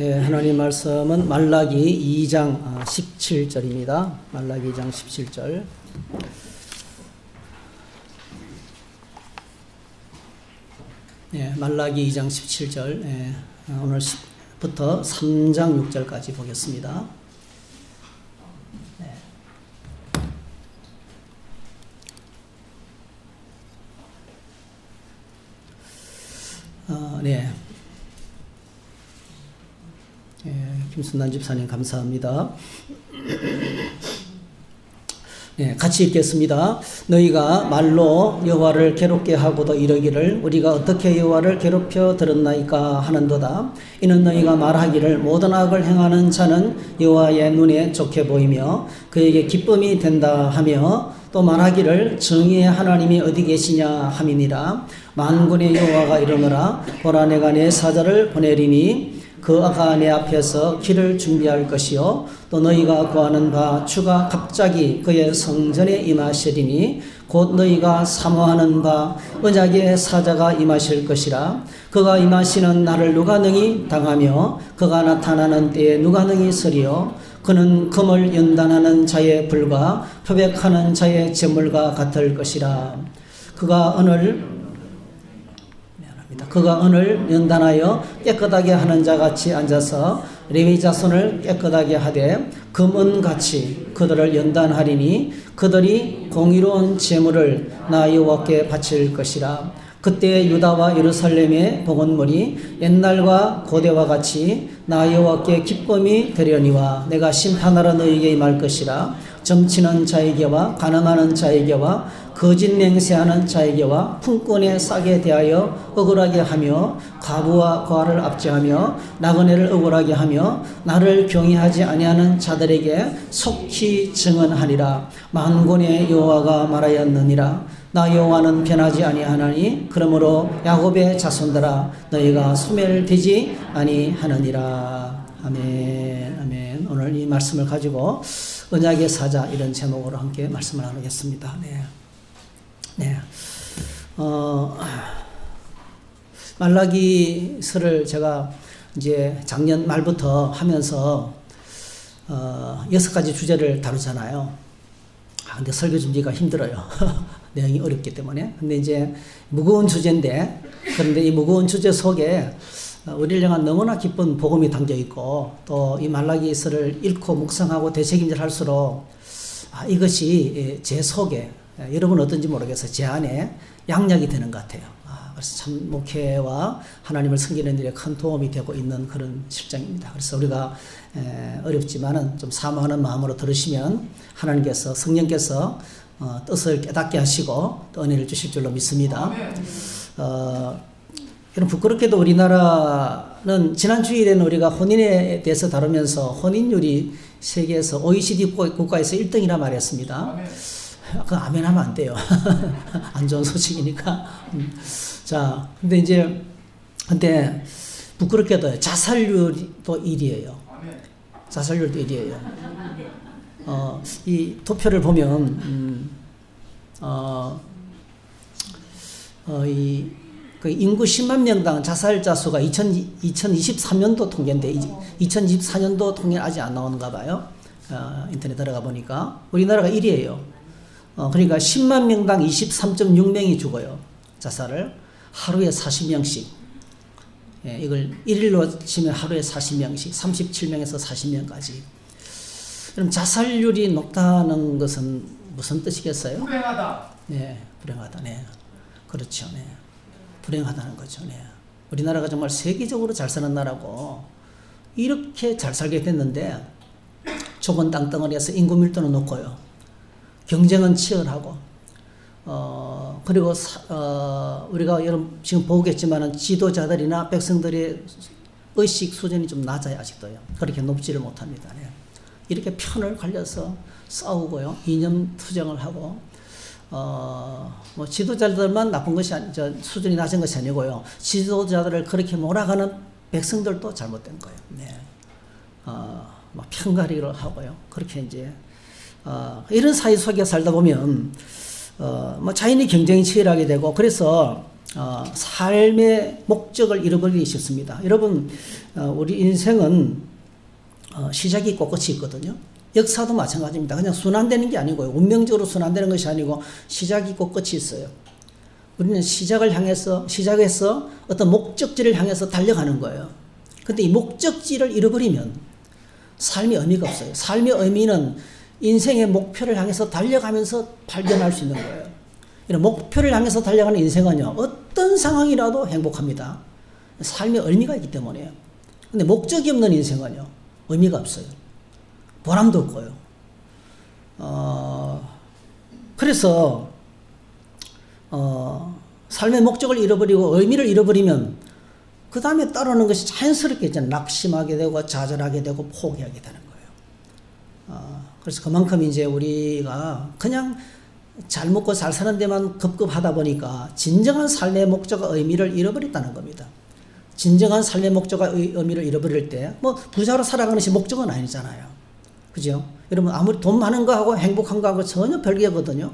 네, 하나님 말씀은 말라기 2장 17절입니다. 말라기 2장 17절. 네, 말라기 2장 17절. 네, 오늘부터 3장 6절까지 보겠습니다. 네. 네. 김순난 집사님 감사합니다. 네, 같이 읽겠습니다. 너희가 말로 여호와를 괴롭게 하고도 이르기를 우리가 어떻게 여호와를 괴롭혀 들었나이까 하는도다. 이는 너희가 말하기를 모든 악을 행하는 자는 여호와의 눈에 좋게 보이며 그에게 기쁨이 된다 하며 또 말하기를 정의의 하나님이 어디 계시냐 함이니라. 만군의 여호와가 이르노라. 보라 내가 내 사자를 보내리니 그 아가 내 앞에서 길을 준비할 것이요 또 너희가 구하는 바 주가 갑자기 그의 성전에 임하시리니 곧 너희가 사모하는 바 언약의 사자가 임하실 것이라. 그가 임하시는 날을 누가 능히 당하며 그가 나타나는 때에 누가 능히 서리요. 그는 금을 연단하는 자의 불과 표백하는 자의 재물과 같을 것이라. 그가 은을 연단하여 깨끗하게 하는 자같이 앉아서 레위 자손을 깨끗하게 하되 금은같이 그들을 연단하리니 그들이 공의로운 제물을 나 여호와께 바칠 것이라. 그때 유다와 예루살렘의 복원물이 옛날과 고대와 같이 나 여호와께 기쁨이 되려니와 내가 심판하러 너희에게 임할 것이라. 점치는 자에게와 가늠하는 자에게와 거짓 맹세하는 자에게와 품꾼의 싹에 대하여 억울하게 하며 과부와 과를 압제하며 나그네를 억울하게 하며 나를 경외하지 아니하는 자들에게 속히 증언하리라. 만군의 여호와가 말하였느니라. 나 여호와는 변하지 아니하나니 그러므로 야곱의 자손들아 너희가 소멸되지 아니하느니라. 아멘. 아멘. 오늘 이 말씀을 가지고 언약의 사자 이런 제목으로 함께 말씀을 나누겠습니다. 네. 말라기서를 제가 이제 작년 말부터 하면서 6가지 주제를 다루잖아요. 근데 설교 준비가 힘들어요. 내용이 어렵기 때문에. 근데 이제 무거운 주제인데, 그런데 이 무거운 주제 속에 우리를 향한 너무나 기쁜 복음이 담겨 있고, 또 이 말라기서를 읽고 묵상하고 되새김질 할수록 이것이 제 속에, 여러분 어떤지 모르겠어요. 제 안에 양약이 되는 것 같아요. 그래서 참 목회와 하나님을 섬기는 일에 큰 도움이 되고 있는 그런 실정입니다. 그래서 우리가 어렵지만은 좀 사모하는 마음으로 들으시면 하나님께서, 성령께서 뜻을 깨닫게 하시고 또 은혜를 주실 줄로 믿습니다. 여러분 부끄럽게도 우리나라는 지난 주일에는 우리가 혼인에 대해서 다루면서 혼인율이 세계에서 OECD 국가에서 1등이라 말했습니다. 그거 아멘 하면 안 돼요. 안 좋은 소식이니까. 자, 근데 부끄럽게도 자살률도 1위예요. 자살률도 1위예요. 이 도표를 보면, 그 인구 10만 명당 자살자 수가 2023년도 통계인데, 2024년도 통계 아직 안 나오는가 봐요. 인터넷 들어가 보니까. 우리나라가 1위예요. 그러니까 10만 명당 23.6명이 죽어요. 자살을. 하루에 40명씩. 예, 이걸 1일로 치면 하루에 40명씩, 37명에서 40명까지. 그럼 자살률이 높다는 것은 무슨 뜻이겠어요? 불행하다. 네, 불행하다. 네. 그렇죠. 네. 불행하다는 거죠. 네. 우리나라가 정말 세계적으로 잘 사는 나라고 이렇게 잘 살게 됐는데 좁은 땅덩어리에서 인구 밀도는 높고요. 경쟁은 치열하고, 그리고, 우리가 여러분 지금 보겠지만은 지도자들이나 백성들의 의식 수준이 좀 낮아요, 아직도요. 그렇게 높지를 못합니다. 네. 이렇게 편을 갈려서 싸우고요. 이념 투쟁을 하고, 뭐 지도자들만 나쁜 것이 수준이 낮은 것이 아니고요. 지도자들을 그렇게 몰아가는 백성들도 잘못된 거예요. 네. 막 편가리를 하고요. 그렇게 이제, 이런 사회 속에 살다 보면, 뭐 자연히 경쟁이 치열하게 되고, 그래서 삶의 목적을 잃어버리기 쉽습니다. 여러분, 우리 인생은 시작이 있고 끝이 있거든요. 역사도 마찬가지입니다. 그냥 순환되는 게 아니고요. 운명적으로 순환되는 것이 아니고 시작이 있고 끝이 있어요. 우리는 시작에서 어떤 목적지를 향해서 달려가는 거예요. 근데 이 목적지를 잃어버리면 삶의 의미가 없어요. 삶의 의미는 인생의 목표를 향해서 달려가면서 발견할 수 있는 거예요. 이런 목표를 향해서 달려가는 인생은요, 어떤 상황이라도 행복합니다. 삶의 의미가 있기 때문에요. 근데 목적이 없는 인생은요, 의미가 없어요. 보람도 없고요. 그래서 삶의 목적을 잃어버리고 의미를 잃어버리면 그 다음에 따르는 것이 자연스럽게 있잖아요. 낙심하게 되고 좌절하게 되고 포기하게 되는 거예요. 그래서 그만큼 이제 우리가 그냥 잘 먹고 잘 사는 데만 급급하다 보니까 진정한 삶의 목적과 의미를 잃어버렸다는 겁니다. 진정한 삶의 목적과 의미를 잃어버릴 때 뭐 부자로 살아가는 것이 목적은 아니잖아요. 그죠? 여러분 아무리 돈 많은 거하고 행복한 거하고 전혀 별개거든요.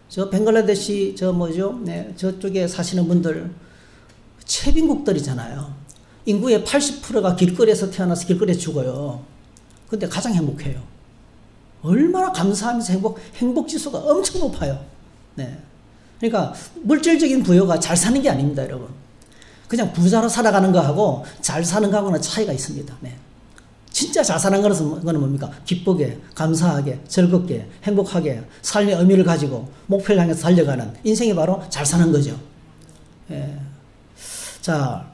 저 벵글라데시 저쪽에 사시는 분들 최빈국들이잖아요. 인구의 80%가 길거리에서 태어나서 길거리에 죽어요. 근데 가장 행복해요. 얼마나 감사하면서 행복 지수가 엄청 높아요. 네. 그러니까 물질적인 부여가 잘 사는 게 아닙니다, 여러분. 그냥 부자로 살아가는 거하고 잘 사는 거하고는 차이가 있습니다. 네. 진짜 잘 사는 거는 뭡니까? 기쁘게, 감사하게, 즐겁게, 행복하게 삶의 의미를 가지고 목표를 향해서 달려가는 인생이 바로 잘 사는 거죠. 예. 자,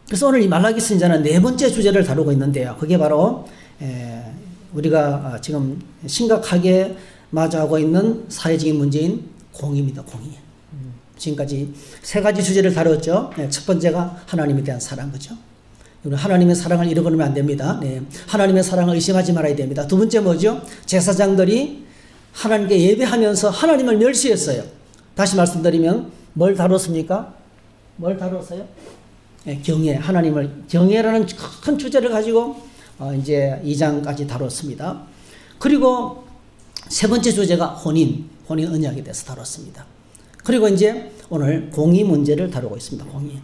그래서 오늘 이 말라기 선지자는 네 번째 주제를 다루고 있는데요. 그게 바로 우리가 지금 심각하게 마주하고 있는 사회적인 문제인 공의입니다. 공의. 지금까지 세 가지 주제를 다뤘죠. 네, 첫 번째가 하나님에 대한 사랑, 그죠? 하나님의 사랑을 잃어버리면 안 됩니다. 네, 하나님의 사랑을 의심하지 말아야 됩니다. 두 번째 뭐죠? 제사장들이 하나님께 예배하면서 하나님을 멸시했어요. 다시 말씀드리면 뭘 다뤘습니까? 뭘 다뤘어요? 네, 경외, 하나님을 경외라는 큰 주제를 가지고 이제 2장까지 다뤘습니다. 그리고 세 번째 주제가 혼인 언약에 대해서 다뤘습니다. 그리고 이제 오늘 공의 문제를 다루고 있습니다. 공의.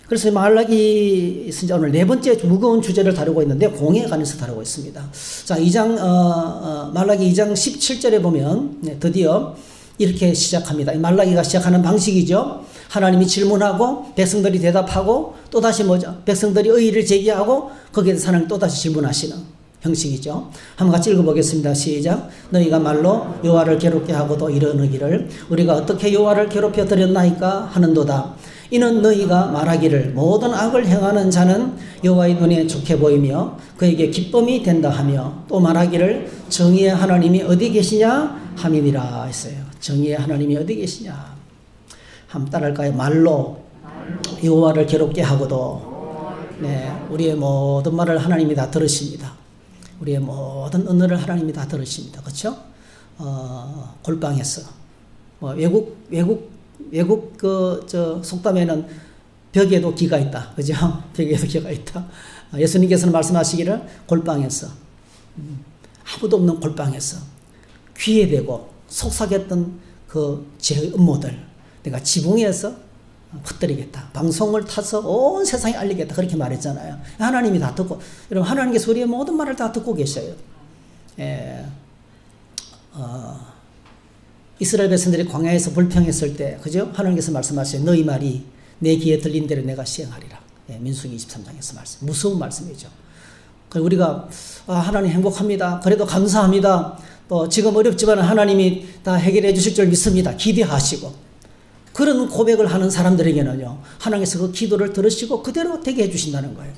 그래서 말라기 선지자 오늘 네 번째 무거운 주제를 다루고 있는데 공의에 관해서 다루고 있습니다. 자, 2장 말라기 2장 17절에 보면 드디어 이렇게 시작합니다. 말라기가 시작하는 방식이죠. 하나님이 질문하고 백성들이 대답하고 또다시 뭐죠? 백성들이 의의를 제기하고 거기에 대해서 하나님 또다시 질문하시는 형식이죠. 한번 같이 읽어보겠습니다. 시작. 너희가 말로 여호와를 괴롭게 하고도 이르기를 우리가 어떻게 여호와를 괴롭혀 드렸나이까 하는도다. 이는 너희가 말하기를 모든 악을 행하는 자는 여호와의 눈에 좋게 보이며 그에게 기쁨이 된다 하며 또 말하기를 정의의 하나님이 어디 계시냐 함이니라 했어요. 정의의 하나님이 어디 계시냐. 한번 따라할까요? 말로 여호와를 괴롭게 하고도 네, 우리의 모든 말을 하나님이 다 들으십니다. 우리의 모든 언어를 하나님이 다 들으십니다. 그렇죠? 골방에서 외국 속담에는 벽에도 귀가 있다. 그죠? 벽에도 귀가 있다. 예수님께서는 말씀하시기를 골방에서 아무도 없는 골방에서 귀에 대고 속삭였던 그 제 음모들 내가 지붕에서 퍼뜨리겠다. 방송을 타서 온 세상에 알리겠다. 그렇게 말했잖아요. 하나님이 다 듣고 여러분 하나님께서 우리의 모든 말을 다 듣고 계셔요. 이스라엘 백성들이 광야에서 불평했을 때 그죠? 하나님께서 말씀하셔요. 너희 말이 내 귀에 들린 대로 내가 시행하리라. 민수기 23장에서 말씀. 무서운 말씀이죠. 우리가 하나님 행복합니다. 그래도 감사합니다. 지금 어렵지만 하나님이 다 해결해 주실 줄 믿습니다. 기대하시고 그런 고백을 하는 사람들에게는요 하나님께서 그 기도를 들으시고 그대로 되게 해주신다는 거예요.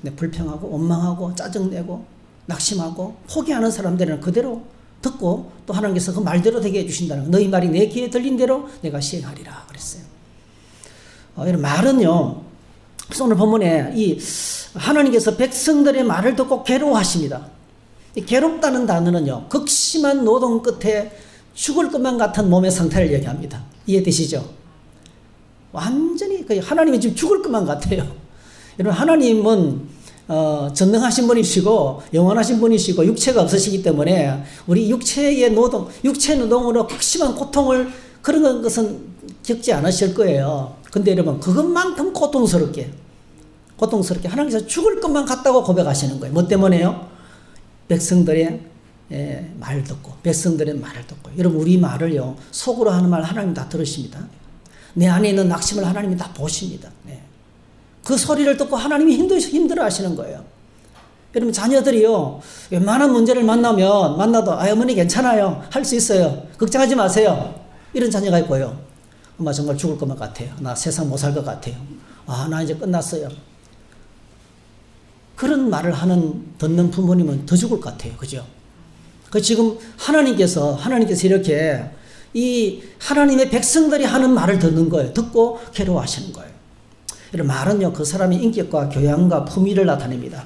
근데 불평하고 원망하고 짜증내고 낙심하고 포기하는 사람들은 그대로 듣고 또 하나님께서 그 말대로 되게 해주신다는 거예요. 너희 말이 내 귀에 들린 대로 내가 시행하리라 그랬어요. 이런 말은요 그래서 오늘 본문에 이 하나님께서 백성들의 말을 듣고 괴로워하십니다. 이 괴롭다는 단어는요 극심한 노동 끝에 죽을 것만 같은 몸의 상태를 얘기합니다. 이해되시죠? 완전히 하나님이 지금 죽을 것만 같아요. 여러분 하나님은 전능하신 분이시고 영원하신 분이시고 육체가 없으시기 때문에 우리 육체의 노동, 육체 노동으로 극심한 고통을 그런 것은 겪지 않으실 거예요. 근데 여러분, 그것만큼 고통스럽게 하나님께서 죽을 것만 같다고 고백하시는 거예요. 뭐 때문에요? 백성들의 말을 듣고, 백성들의 말을 듣고. 여러분, 우리 말을요, 속으로 하는 말 하나님 다 들으십니다. 내 안에 있는 낙심을 하나님이 다 보십니다. 네. 그 소리를 듣고 하나님이 힘들어 하시는 거예요. 여러분, 자녀들이요, 웬만한 문제를 만나도, 어머니 괜찮아요. 할 수 있어요. 걱정하지 마세요. 이런 자녀가 있고요. 엄마 정말 죽을 것만 같아요. 나 세상 못 살 것 같아요. 나 이제 끝났어요. 그런 말을 듣는 부모님은 더 죽을 것 같아요. 그죠? 지금 하나님께서 이렇게 이 하나님의 백성들이 하는 말을 듣는 거예요. 듣고 괴로워하시는 거예요. 이런 말은요, 그 사람의 인격과 교양과 품위를 나타냅니다.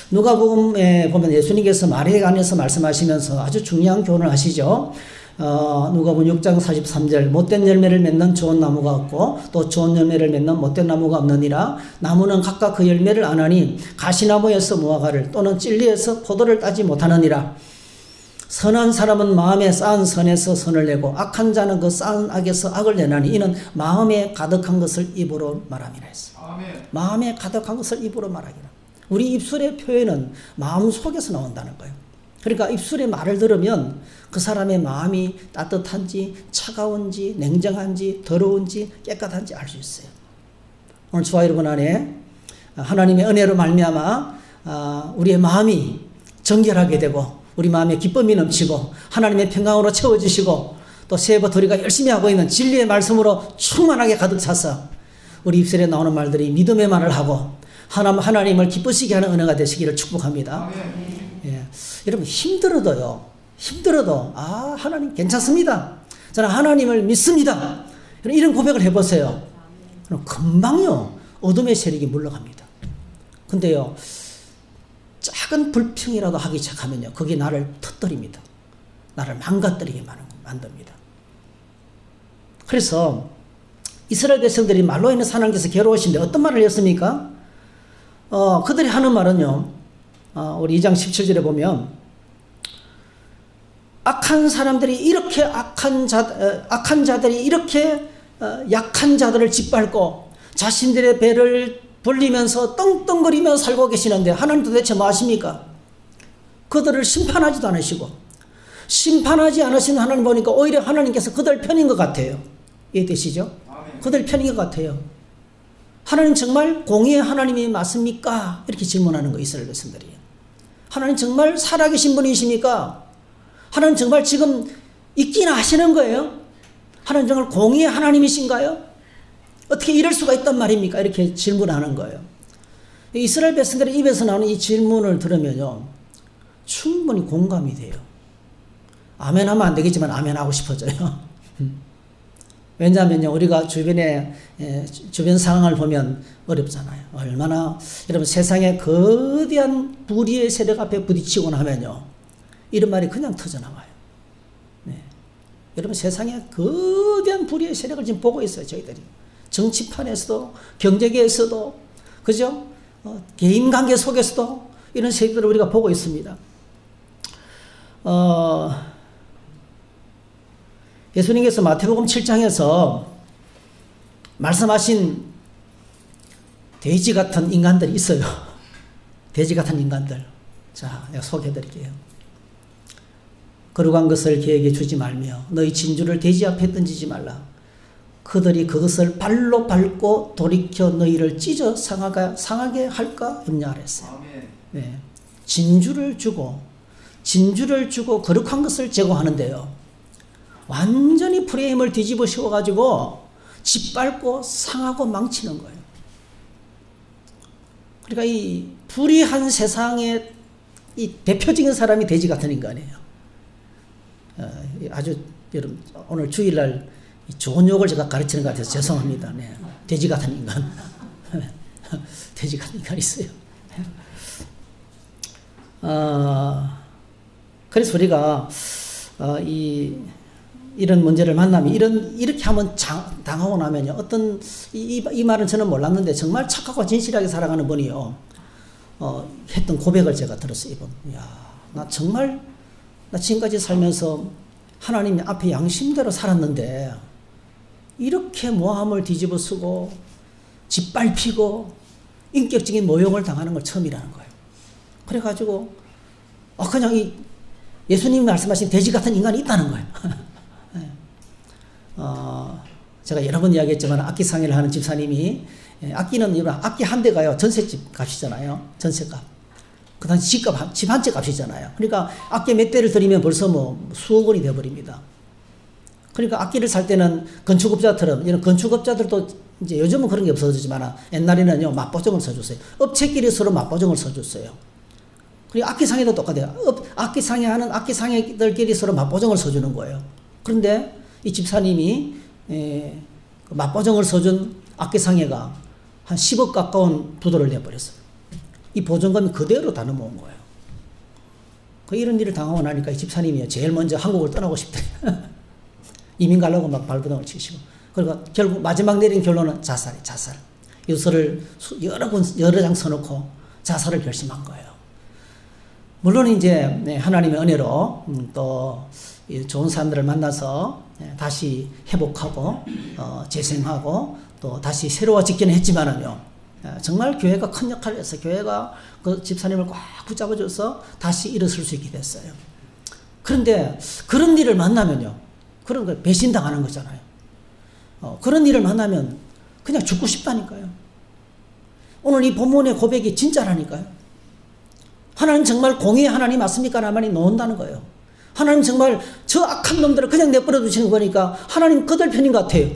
누가복음에 보면 예수님께서 말에 관해서 말씀하시면서 아주 중요한 교훈을 하시죠. 누가복음 6장 43절, 못된 열매를 맺는 좋은 나무가 없고 또 좋은 열매를 맺는 못된 나무가 없느니라. 나무는 각각 그 열매를 안하니 가시나무에서 무화과를 또는 찔리에서 포도를 따지 못하느니라. 선한 사람은 마음에 쌓은 선에서 선을 내고 악한 자는 그 쌓은 악에서 악을 내나니 이는 마음에 가득한 것을 입으로 말함이라 했어. 마음에 가득한 것을 입으로 말하기라. 우리 입술의 표현은 마음 속에서 나온다는 거예요. 그러니까 입술의 말을 들으면 그 사람의 마음이 따뜻한지 차가운지 냉정한지 더러운지 깨끗한지 알 수 있어요. 오늘 저와 여러분 안에 하나님의 은혜로 말미암아 우리의 마음이 정결하게 되고 우리 마음에 기쁨이 넘치고 하나님의 평강으로 채워주시고 또 새해부터 우리가 열심히 하고 있는 진리의 말씀으로 충만하게 가득 차서 우리 입술에 나오는 말들이 믿음의 말을 하고 하나님을 기쁘시게 하는 은혜가 되시기를 축복합니다. 예. 여러분, 힘들어도 하나님 괜찮습니다. 저는 하나님을 믿습니다. 이런 고백을 해보세요. 그럼 금방요 어둠의 세력이 물러갑니다. 근데요, 작은 불평이라도 하기 시작하면요, 그게 나를 터뜨립니다. 나를 망가뜨리게 만듭니다. 그래서 이스라엘 백성들이 말로 인해서 하나님께서 괴로우신데 어떤 말을 했습니까? 그들이 하는 말은요, 우리 2장 17절에 보면 악한 사람들이 이렇게 악한 자들이 이렇게 약한 자들을 짓밟고 자신들의 배를 불리면서 떵떵거리며 살고 계시는데 하나님 도대체 뭐 하십니까? 그들을 심판하지도 않으시고 심판하지 않으신 하나님 보니까 오히려 하나님께서 그들 편인 것 같아요. 이해되시죠? 그들 편인 것 같아요. 하나님 정말 공의의 하나님이 맞습니까? 이렇게 질문하는 거 이스라엘 백성들이. 하나님 정말 살아계신 분이십니까? 하나님 정말 지금 있긴 하시는 거예요? 하나님 정말 공의의 하나님이신가요? 어떻게 이럴 수가 있단 말입니까? 이렇게 질문하는 거예요. 이스라엘 백성들의 입에서 나오는 이 질문을 들으면요, 충분히 공감이 돼요. 아멘 하면 안 되겠지만 아멘 하고 싶어져요. 왜냐하면요, 우리가 주변 상황을 보면 어렵잖아요. 얼마나, 여러분, 세상에 거대한 불의의 세력 앞에 부딪히고 나면요, 이런 말이 그냥 터져나와요. 네. 여러분, 세상에 거대한 불의의 세력을 지금 보고 있어요, 저희들이. 정치판에서도, 경제계에서도, 그죠? 개인 관계 속에서도 이런 세력들을 우리가 보고 있습니다. 예수님께서 마태복음 7장에서 말씀하신 돼지 같은 인간들이 있어요. 돼지 같은 인간들. 자, 내가 소개해 드릴게요. 거룩한 것을 걔에게 주지 말며 너희 진주를 돼지 앞에 던지지 말라. 그들이 그것을 발로 밟고 돌이켜 너희를 찢어 상하게 할까 염려하랬어요. 네. 진주를 주고 거룩한 것을 제공하는데요, 완전히 프레임을 뒤집어 씌워가지고 짓밟고 상하고 망치는 거예요. 그러니까 이 불의한 세상의 이 대표적인 사람이 돼지 같은 인간이에요. 아주 여러분, 오늘 주일날 좋은 욕을 제가 가르치는 것 같아서 죄송합니다. 네. 돼지 같은 인간. 돼지 같은 인간이 있어요. 그래서 우리가 이런 문제를 만나면 이렇게 하면 당하고 나면요, 이 말은 저는 몰랐는데 정말 착하고 진실하게 살아가는 분이요, 했던 고백을 제가 들었어요. 이분. 야, 나 지금까지 살면서 하나님 앞에 양심대로 살았는데 이렇게 모함을 뒤집어 쓰고 짓밟히고 인격적인 모욕을 당하는 걸 처음이라는 거예요. 그래가지고 그냥 이 예수님이 말씀하신 돼지 같은 인간이 있다는 거예요. 제가 여러 번 이야기했지만 악기 상해를 하는 집사님이 악기는 악기 한 대가요 전셋집 값이잖아요. 전셋값. 그 당시 집 한 채 값이잖아요. 그러니까 악기 몇 대를 들이면 벌써 뭐 수억 원이 되어버립니다. 그러니까 악기를 살 때는 건축업자처럼 이런 건축업자들도 이제 요즘은 그런 게 없어지지만 옛날에는요 맞보증을 써줬어요. 업체끼리 서로 맞보증을 써줬어요. 그리고 악기 상해도 똑같아요. 악기 상해하는 악기 상해들끼리 서로 맞보증을 써주는 거예요. 그런데 이 집사님이 맞보증을 써준 악기 상해가 한 10억 가까운 부도를 내버렸어요. 이 보증금이 그대로 다 넘어온 거예요. 이런 일을 당하고 나니까 이 집사님이 제일 먼저 한국을 떠나고 싶대. 이민 가려고 막 발버둥을 치시고. 그러니까 결국 마지막 내린 결론은 자살. 유서를 여러 장 써놓고 자살을 결심한 거예요. 물론 이제 하나님의 은혜로 또 좋은 사람들을 만나서 다시 회복하고 재생하고 또 다시 새로워지기는 했지만은요. 정말 교회가 큰 역할을 했어요. 교회가 그 집사님을 꽉 붙잡아줘서 다시 일어설 수 있게 됐어요. 그런데 그런 일을 만나면요. 그런 거 배신당하는 거잖아요. 그런 일을 만나면 그냥 죽고 싶다니까요. 오늘 이 본문의 고백이 진짜라니까요. 하나님 정말 공의의 하나님 맞습니까? 라만이 놓는다는 거예요. 하나님 정말 저 악한 놈들을 그냥 내버려 두시는 거니까 하나님 그들 편인 것 같아요.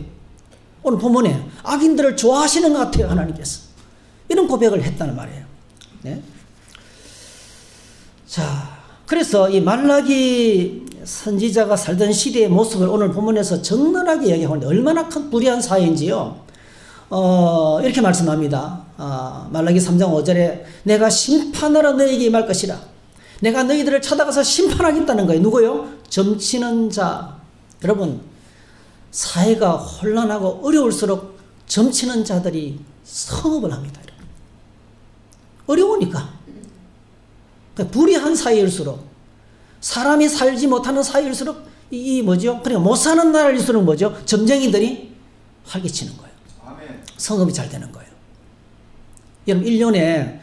오늘 본문에 악인들을 좋아하시는 것 같아요. 하나님께서. 이런 고백을 했다는 말이에요. 네? 자, 그래서 이 말라기 선지자가 살던 시대의 모습을 오늘 본문에서 적나라하게 이야기하는데 얼마나 큰 불의한 사회인지요. 이렇게 말씀합니다. 말라기 3장 5절에 내가 심판하러 너에게 임할 것이라. 내가 너희들을 찾아가서 심판하겠다는 거예요. 누구요? 점치는 자. 여러분, 사회가 혼란하고 어려울수록 점치는 자들이 성업을 합니다. 어려우니까. 불의한 사회일수록, 사람이 살지 못하는 사회일수록 이 뭐죠? 그러니까 못 사는 나라일수록 뭐죠? 점쟁이들이 활개치는 거예요. 성업이 잘 되는 거예요. 여러분 1년에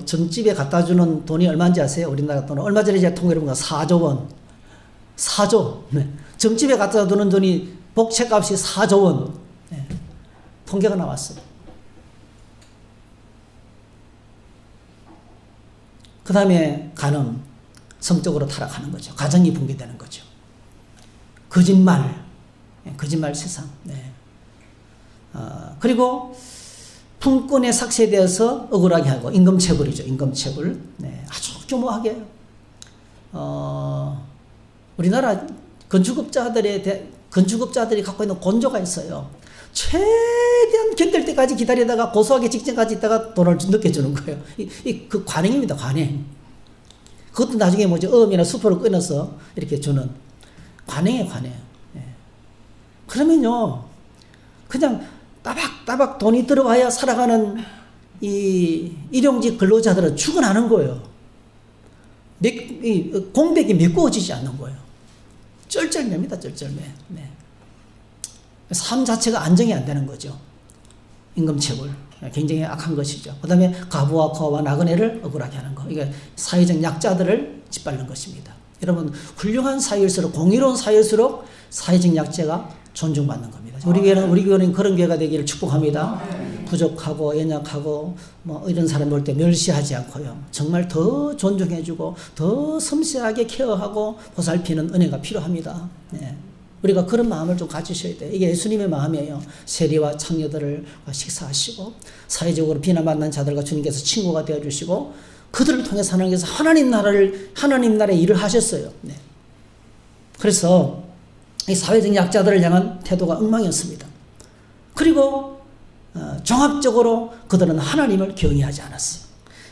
점집에 갖다 주는 돈이 얼마인지 아세요? 우리나라 돈은 얼마 전에 제가 통계를 보니까 4조 원. 4조. 네. 점집에 갖다 두는 돈이 복채값이 4조 원. 네. 통계가 나왔어요. 그 다음에 간음, 성적으로 타락하는 거죠. 가정이 붕괴되는 거죠. 거짓말 세상. 네. 그리고 품권의 삭제에 대해서 억울하게 하고 임금체불이죠. 임금체불. 네. 아주 교모하게. 우리나라 건축업자들이 갖고 있는 곤조가 있어요. 최대한 견딜 때까지 기다리다가 고소하기 직전까지 있다가 돈을 늦게 주는 거예요. 그 관행입니다. 관행. 그것도 나중에 뭐죠? 어음이나 수포를 끊어서 이렇게 주는 관행이에요. 관행. 예. 그러면요. 그냥 따박따박 돈이 들어와야 살아가는 이 일용직 근로자들은 죽어나는 거예요. 공백이 메꾸어지지 않는 거예요. 쩔쩔맵니다. 쩔쩔매. 네. 삶 자체가 안정이 안 되는 거죠. 임금체불. 굉장히 악한 것이죠. 그 다음에 가부와 거와 나그네를 억울하게 하는 거. 이게 사회적 약자들을 짓밟는 것입니다. 여러분, 훌륭한 사회일수록, 공의로운 사회일수록 사회적 약자가 존중받는 겁니다. 우리 교회는 그런 교회가 되기를 축복합니다. 부족하고 연약하고 뭐 이런 사람 볼 때 멸시하지 않고요. 정말 더 존중해주고 더 섬세하게 케어하고 보살피는 은혜가 필요합니다. 네. 우리가 그런 마음을 좀 가지셔야 돼요. 이게 예수님의 마음이에요. 세리와 창녀들을 식사하시고 사회적으로 비난받는 자들과 주님께서 친구가 되어주시고 그들을 통해서 하나님께서 하나님 나라의 일을 하셨어요. 네. 그래서 이 사회적 약자들을 향한 태도가 엉망이었습니다. 그리고 종합적으로 그들은 하나님을 경외하지 않았어요.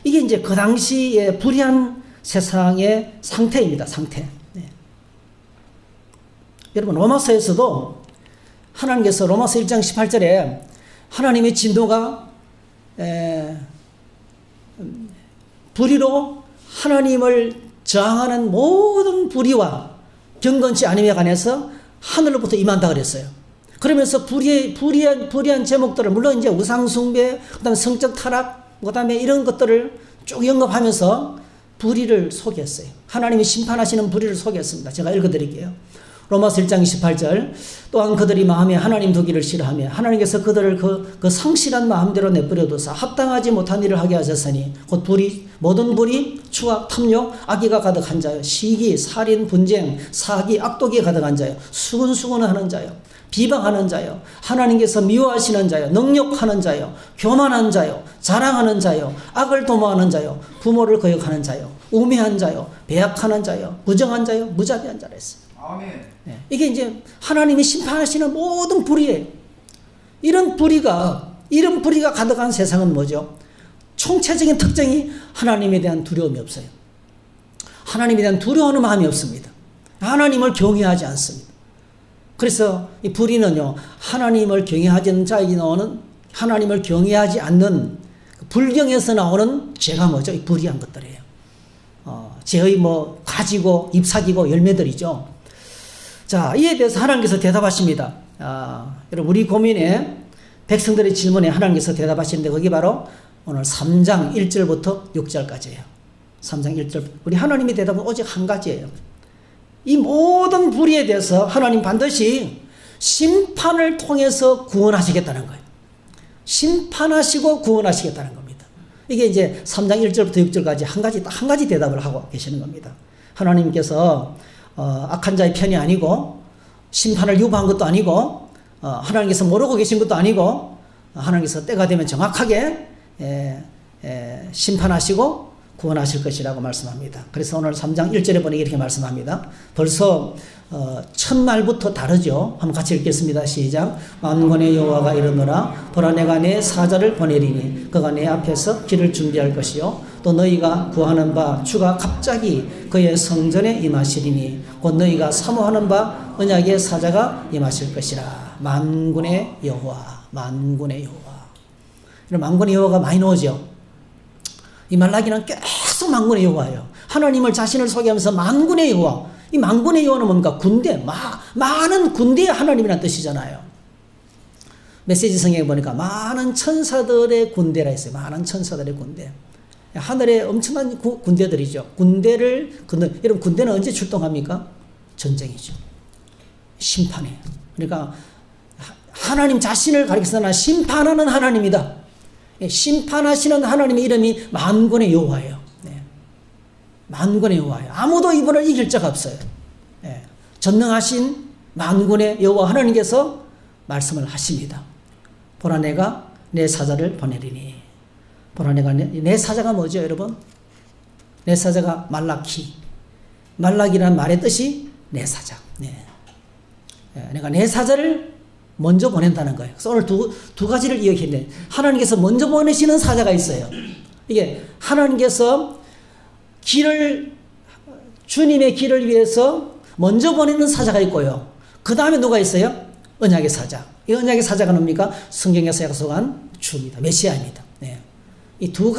이게 이제 그 당시의 불의한 세상의 상태입니다. 상태. 네. 여러분 로마서에서도 하나님께서 로마서 1장 18절에 하나님의 진노가 불의로 하나님을 저항하는 모든 불의와 경건치 않음에 관해서 하늘로부터 임한다 그랬어요. 그러면서 불의한 제목들을, 물론 이제 우상숭배, 그 다음에 성적 타락, 그 다음에 이런 것들을 쭉 언급하면서 불의를 속였어요. 하나님이 심판하시는 불의를 속였습니다. 제가 읽어드릴게요. 로마서 1장 28절. 또한 그들이 마음에 하나님 두기를 싫어하며 하나님께서 그들을 그 성실한 마음대로 내버려둬서 합당하지 못한 일을 하게 하셨으니 곧 불의, 모든 불의, 추악, 탐욕, 악의가 가득한 자요, 시기, 살인, 분쟁, 사기, 악독이 가득한 자요, 수군수군하는 자요, 비방하는 자요, 하나님께서 미워하시는 자요, 능욕하는 자요, 교만한 자요, 자랑하는 자요, 악을 도모하는 자요, 부모를 거역하는 자요, 우매한 자요, 배약하는 자요, 부정한 자요, 무자비한 자라 했어요. 네. 이게 이제 하나님이 심판하시는 모든 불의예요. 이런 불의가 가득한 세상은 뭐죠? 총체적인 특징이 하나님에 대한 두려움이 없어요. 하나님에 대한 두려워하는 마음이 없습니다. 하나님을 경외하지 않습니다. 그래서 이 불의는요, 하나님을 경외하지 않는 자에게 나오는, 하나님을 경외하지 않는 불경에서 나오는 죄가 뭐죠? 이 불의한 것들이에요. 죄의 가지고 잎사귀고 열매들이죠. 자, 이에 대해서 하나님께서 대답하십니다. 여러분, 우리 고민에 백성들의 질문에 하나님께서 대답하시는데 그게 바로 오늘 3장 1절부터 6절까지예요. 3장 1절. 우리 하나님의 대답은 오직 한 가지예요. 이 모든 불의에 대해서 하나님 반드시 심판을 통해서 구원하시겠다는 거예요. 심판하시고 구원하시겠다는 겁니다. 이게 이제 3장 1절부터 6절까지 한 가지 대답을 하고 계시는 겁니다. 하나님께서 악한 자의 편이 아니고 심판을 유보한 것도 아니고 하나님께서 모르고 계신 것도 아니고 하나님께서 때가 되면 정확하게 심판하시고 구원하실 것이라고 말씀합니다. 그래서 오늘 3장 1절에 보니 이렇게 말씀합니다. 벌써 첫 말부터 다르죠. 한번 같이 읽겠습니다. 시작. 만군의 여호와가 이르노라. 보라, 내가 내 사자를 보내리니 그가 내 앞에서 길을 준비할 것이요 또 너희가 구하는 바 주가 갑자기 그의 성전에 임하시리니 곧 너희가 사모하는 바 언약의 사자가 임하실 것이라. 만군의 여호와, 만군의 여호와. 이런 만군의 여호와가 많이 나오죠. 이 말라기는 계속 만군의 여호와예요. 하나님을 자신을 소개하면서 만군의 여호와. 이 만군의 여호와는 뭡니까? 군대, 많은 군대의 하나님이라는 뜻이잖아요. 메시지 성경에 보니까 많은 천사들의 군대라 했어요. 많은 천사들의 군대. 하늘에 엄청난 군대들이죠. 여러분, 군대는 언제 출동합니까? 전쟁이죠. 심판이에요. 그러니까 하나님 자신을 가리켜서 나 심판하는 하나님이다. 심판하시는 하나님의 이름이 만군의 여호와예요. 네. 만군의 여호와예요. 아무도 이분을 이길 자가 없어요. 네. 전능하신 만군의 여호와 하나님께서 말씀을 하십니다. 보라, 내가 내 사자를 보내리니. 보라, 내가 내 사자가 뭐죠, 여러분? 내 사자가 말라기라는 말의 뜻이 내 사자. 네. 내가 내 사자를 먼저 보낸다는 거예요. 그래서 오늘 두 가지를 이야기했는데, 하나님께서 먼저 보내시는 사자가 있어요. 이게 하나님께서 주님의 길을 위해서 먼저 보내는 사자가 있고요. 그 다음에 누가 있어요? 언약의 사자. 이 언약의 사자가 뭡니까? 성경에서 약속한 주입니다. 메시아입니다. 네. 이 두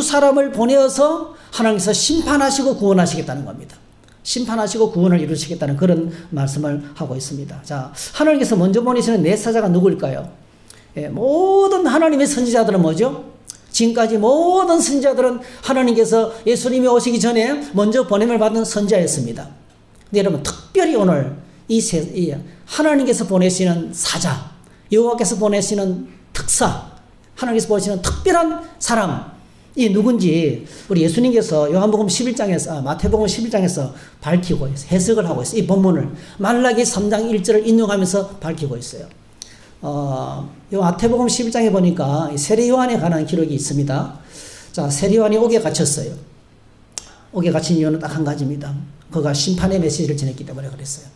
사람을 보내어서 하나님께서 심판하시고 구원하시겠다는 겁니다. 심판하시고 구원을 이루시겠다는 그런 말씀을 하고 있습니다. 자, 하나님께서 먼저 보내시는 내 사자가 누구일까요? 모든 하나님의 선지자들은 뭐죠? 지금까지 모든 선지자들은 하나님께서 예수님이 오시기 전에 먼저 보냄을 받은 선지자였습니다. 근데 여러분, 특별히 오늘 하나님께서 보내시는 사자, 여호와께서 보내시는 특사, 하나님께서 보내시는 특별한 사람, 이 누군지 우리 예수님께서 요한복음 11장에서 마태복음 11장에서 밝히고 있어요. 해석을 하고 있어요. 이 본문을 말라기 3장 1절을 인용하면서 밝히고 있어요. 요 마태복음 11장에 보니까 세례 요한에 관한 기록이 있습니다. 자, 세례 요한이 옥에 갇혔어요. 옥에 갇힌 이유는 딱 한 가지입니다. 그가 심판의 메시지를 전했기 때문에 그랬어요.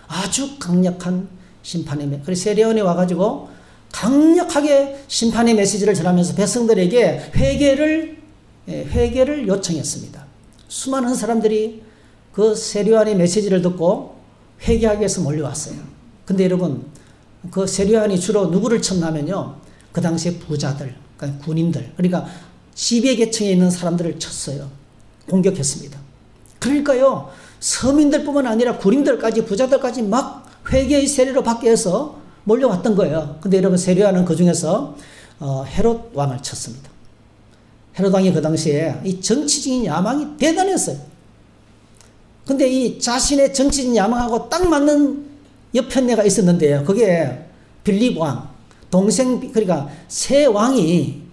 아주 강력한 심판의 메시지. 그래서 세례 요한이 와가지고 강력하게 심판의 메시지를 전하면서 백성들에게 회개를 요청했습니다. 수많은 사람들이 그 세례 요한의 메시지를 듣고 회개하기 위해서 몰려왔어요. 근데 여러분, 그 세례 요한이 주로 누구를 쳤냐면요, 그 당시에 부자들, 그러니까 군인들, 그러니까 지배계층에 있는 사람들을 쳤어요. 공격했습니다. 그러니까요, 서민들뿐만 아니라 군인들까지, 부자들까지 막 회개의 세례로 바뀌어서 몰려왔던 거예요. 근데 여러분 세례요한은 그 중에서 헤롯 왕을 쳤습니다. 헤롯 왕이 그 당시에 이 정치적인 야망이 대단했어요. 근데 이 자신의 정치적인 야망하고 딱 맞는 옆편내가 있었는데요. 그게 빌립 왕, 동생, 그러니까 세 왕이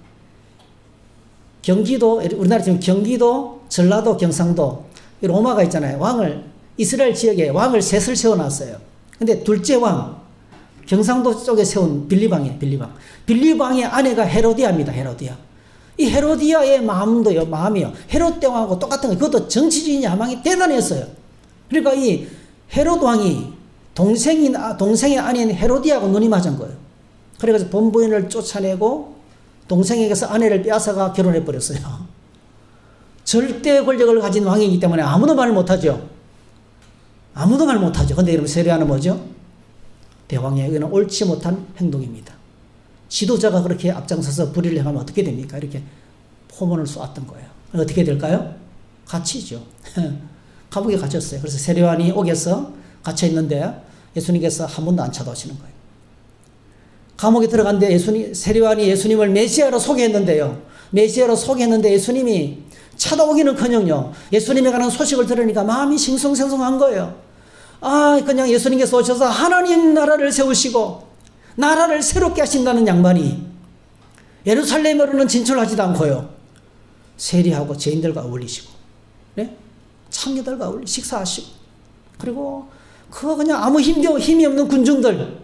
경기도, 우리나라 지금 경기도, 전라도, 경상도, 로마가 있잖아요. 이스라엘 지역에 왕을 셋을 세워놨어요. 근데 둘째 왕, 경상도 쪽에 세운 빌립왕이에요, 빌립왕. 빌립왕의 아내가 헤로디아입니다, 헤로디아. 이 헤로디아의 마음이요. 헤롯 대왕하고 똑같은 거예요. 그것도 정치적인 야망이 대단했어요. 그러니까 이 헤롯 왕이 동생의 아내인 헤로디아하고 눈이 맞은 거예요. 그래서 본부인을 쫓아내고 동생에게서 아내를 빼앗아가 결혼해버렸어요. 절대 권력을 가진 왕이기 때문에 아무도 말 못하죠. 아무도 말 못하죠. 근데 여러분 세례요한은 뭐죠? 대왕의 이거는 옳지 못한 행동입니다. 지도자가 그렇게 앞장서서 불의를 행하면 어떻게 됩니까? 이렇게 포문을 쏘았던 거예요. 어떻게 될까요? 갇히죠. 감옥에 갇혔어요. 그래서 세례요한이 옥에서 갇혀 있는데 예수님께서 한 번도 안 찾아오시는 거예요. 감옥에 들어갔는데 세례요한이 예수님을 메시아로 소개했는데요. 메시아로 소개했는데 예수님이 찾아오기는커녕요. 예수님에 관한 소식을 들으니까 마음이 싱숭생숭한 거예요. 그냥 예수님께서 오셔서 하나님 나라를 세우시고 나라를 새롭게 하신다는 양반이 예루살렘으로는 진출하지도 않고요. 세리하고 죄인들과 어울리시고, 네? 창녀들과 어울리 식사하시고, 그리고 그냥 아무 힘이 없는 군중들,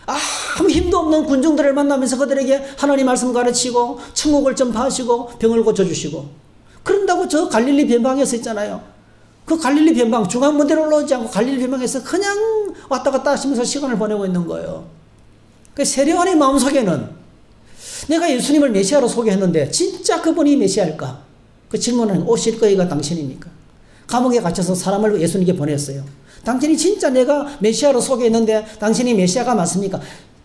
아무 힘도 없는 군중들을 만나면서 그들에게 하나님 말씀 가르치고 천국을 전파하시고 병을 고쳐주시고, 그런다고 저 갈릴리 변방에서 있잖아요. 그 갈릴리 변방, 중앙무대로 올라오지 않고 갈릴리 변방에서 그냥 왔다 갔다 하시면서 시간을 보내고 있는 거예요. 그 세례요한의 마음속에는 내가 예수님을 메시아로 소개했는데 진짜 그분이 메시아일까? 그 질문은 오실 거이가 당신입니까? 감옥에 갇혀서 사람을 예수님께 보냈어요. 당신이 진짜 내가 메시아로 소개했는데 당신이 메시아가 맞습니까?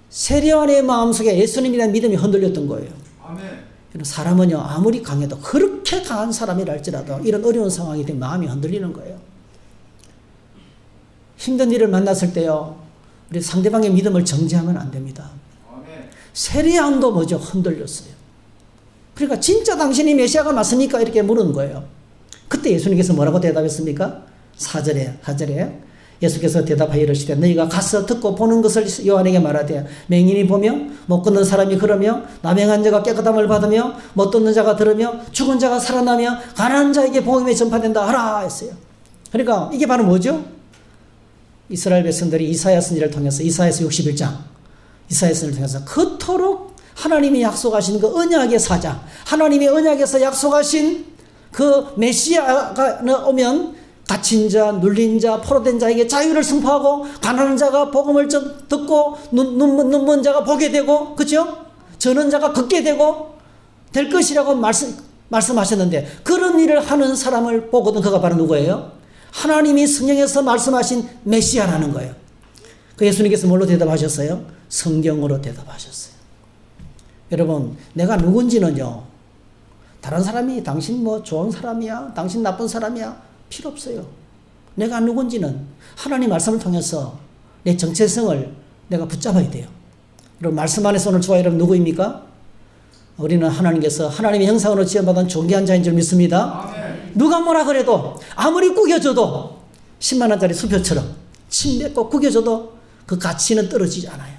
세례요한의 마음속에 예수님이라는 믿음이 흔들렸던 거예요. 아멘. 사람은요, 아무리 강해도, 그렇게 강한 사람이라 할지라도 이런 어려운 상황이 되면 마음이 흔들리는 거예요. 힘든 일을 만났을 때요, 우리 상대방의 믿음을 정지하면 안 됩니다. 세례요한도 뭐죠? 흔들렸어요. 그러니까 진짜 당신이 메시아가 맞습니까? 이렇게 물은 거예요. 그때 예수님께서 뭐라고 대답했습니까? 4절에 예수께서 대답하여 이르시되 너희가 가서 듣고 보는 것을 요한에게 말하되 맹인이 보며 못 걷는 사람이 걸으며 남행한 자가 깨끗함을 받으며 못 듣는 자가 들으며 죽은 자가 살아나며 가난한 자에게 복음이 전파된다 하라 했어요. 그러니까 이게 바로 뭐죠? 이스라엘 백성들이 이사야 선지를 통해서 이사야서 61장 이사야 선지를 통해서 그토록 하나님이 약속하신 그 언약의 사자, 하나님이 언약에서 약속하신 그 메시아가 오면 갇힌 자, 눌린 자, 포로된 자에게 자유를 선포하고 가난한 자가 복음을 듣고 눈먼 자가 보게 되고, 그죠? 저는 자가 걷게 되고 될 것이라고 말씀하셨는데, 그런 일을 하는 사람을 보거든. 그가 바로 누구예요? 하나님이 성경에서 말씀하신 메시아라는 거예요. 그 예수님께서 뭘로 대답하셨어요? 성경으로 대답하셨어요. 여러분, 내가 누군지는요, 다른 사람이 당신 뭐 좋은 사람이야, 당신 나쁜 사람이야, 필요 없어요. 내가 누군지는 하나님 말씀을 통해서 내 정체성을 내가 붙잡아야 돼요. 여러분, 말씀 안에서 오늘 저와 여러분 누구입니까? 우리는 하나님께서 하나님의 형상으로 지어받은 존귀한 자인 줄 믿습니다. 아멘. 누가 뭐라 그래도, 아무리 구겨줘도 10만 원짜리 수표처럼 침 뱉고 구겨줘도 그 가치는 떨어지지 않아요.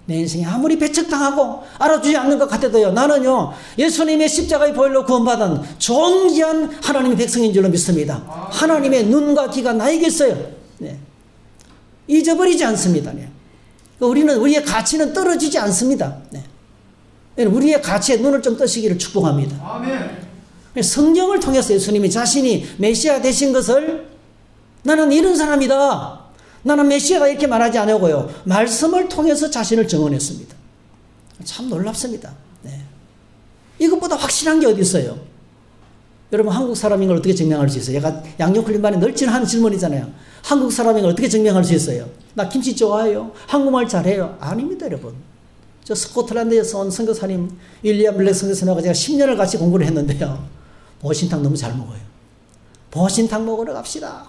내 인생이 아무리 배척당하고 알아주지 않는 것 같아도요, 나는요, 예수님의 십자가의 보혈로 구원받은 존귀한 하나님의 백성인 줄로 믿습니다. 하나님의 눈과 귀가 나에게 있어요. 네. 잊어버리지 않습니다. 네. 우리는, 우리의 가치는 떨어지지 않습니다. 네. 우리의 가치에 눈을 좀 뜨시기를 축복합니다. 아멘. 성경을 통해서 예수님이 자신이 메시아 되신 것을, 나는 이런 사람이다, 나는 메시아가 이렇게 말하지 않고요, 말씀을 통해서 자신을 증언했습니다. 참 놀랍습니다. 네. 이것보다 확실한 게 어디 있어요? 여러분, 한국 사람인 걸 어떻게 증명할 수 있어요? 얘가 양력 흘림반에 널찍 하는 질문이잖아요. 한국 사람인 걸 어떻게 증명할 수 있어요? 나 김치 좋아해요, 한국말 잘해요. 아닙니다, 여러분. 저 스코틀랜드에서 온 선교사님 윌리엄 블랙 선교사님하고 제가 10년을 같이 공부를 했는데요, 보신탕 너무 잘 먹어요. 보신탕 먹으러 갑시다.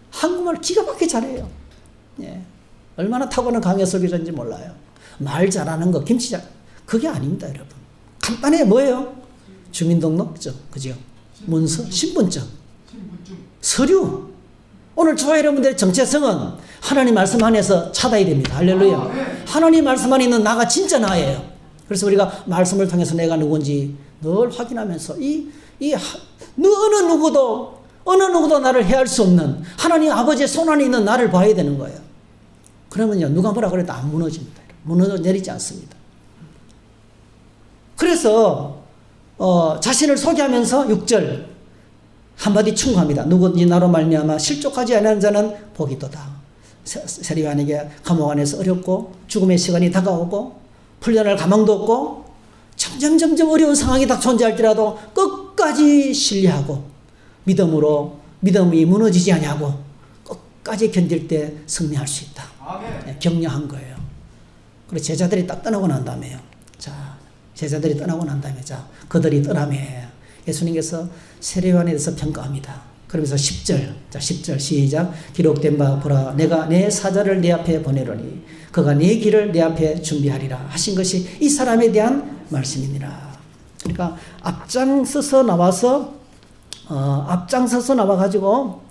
한국말 기가 막히게 잘해요. 예. 얼마나 타고난 강의 설교자인지 몰라요. 말 잘하는 거, 김치 잘, 그게 아닙니다, 여러분. 간단해, 뭐예요? 주민등록증, 그죠? 문서, 신분증, 서류. 오늘 저와 여러분들의 정체성은 하나님 말씀 안에서 찾아야 됩니다. 할렐루야. 하나님 말씀 안에 있는 나가 진짜 나예요. 그래서 우리가 말씀을 통해서 내가 누군지 늘 확인하면서 어느 누구도 나를 해할 수 없는 하나님 아버지의 손 안에 있는 나를 봐야 되는 거예요. 그러면요, 누가 뭐라 그래도 안 무너집니다. 무너져 내리지 않습니다. 그래서 자신을 소개하면서 6절 한마디 충고합니다. 누구든지 나로 말미암아 실족하지 않은 자는 복이 있도다. 세리요한에게 감옥 안에서 어렵고 죽음의 시간이 다가오고 풀려날 가망도 없고 점점 어려운 상황이 딱 존재할지라도 끝까지 신뢰하고 믿음이 무너지지 않냐고 끝까지 견딜 때 승리할 수 있다. 네, 격려한 거예요. 그리고 제자들이 딱 떠나고 난 다음에요. 자, 제자들이 떠나고 난 다음에 그들이 떠나며 예수님께서 세례요한에 대해서 평가합니다. 그러면서 10절, 자 10절 시작. 기록된 바 보라, 내가 내 사자를 네 앞에 보내려니 그가 네 길을 내 앞에 준비하리라 하신 것이 이 사람에 대한 말씀이니라. 그러니까 앞장서서 나와가지고